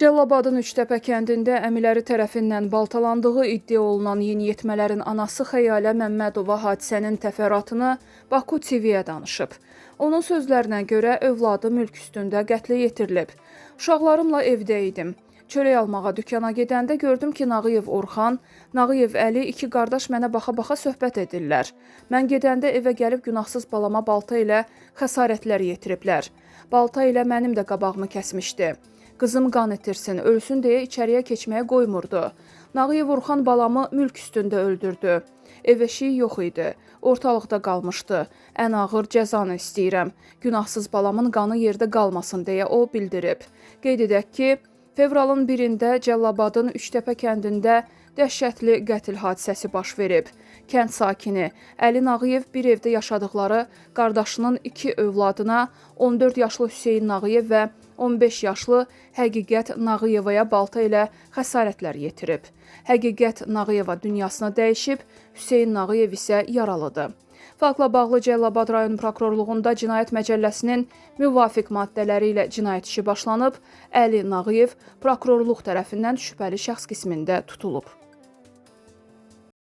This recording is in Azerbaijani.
Cəlilabadın Üçtəpə kəndində əmiləri tərəfindən baltalandığı iddia olunan yeniyetmələrin anası Xəyalə Məmmədova hadisənin təfərrüatını Baku TV-yə danışıb. Onun sözlərinə görə övladı mülk üstündə qətlə yetirilib. Uşaqlarımla evdə idim. Çörək almağa dükana gedəndə gördüm ki, Nağıyev Orxan, Nağıyev Əli iki qardaş mənə baxa-baxa söhbət edirlər. Mən gedəndə evə gəlib günahsız balama balta ilə xəsarətlər yetiriblər. Balta ilə mənim də qabağımı kəsmişdi. Qızım qan itirsin, ölsün deyə içəriyə keçməyə qoymurdu. Nağıyev Orxan balamı mülk üstündə öldürdü. Ev eşiyi yox idi. Ortalıqda qalmışdı. Ən ağır cəzanı istəyirəm. Günahsız balamın qanı yerdə qalmasın deyə o bildirib. Qeyd edək ki, fevralın 1-də Cəlilabadın Üçtəpə kəndində dəhşətli qətl hadisəsi baş verib. Kənd sakini Əli Nağıyev bir evdə yaşadıkları qardaşının 2 övladına 14 yaşlı Hüseyn Nağıyev və 15 yaşlı Həqiqət Nağıyevaya balta ilə xəsarətlər yetirib. Həqiqət Nağıyeva dünyasını dəyişib, Hüseyn Nağıyev isə yaralıdır. Faktla bağlı Cəlilabad rayon prokurorluğunda Cinayət Məcəlləsinin müvafiq maddələri ilə cinayət işi başlanıb, Əli Nağıyev prokurorluq tərəfindən şübhəli şəxs qismində tutulub.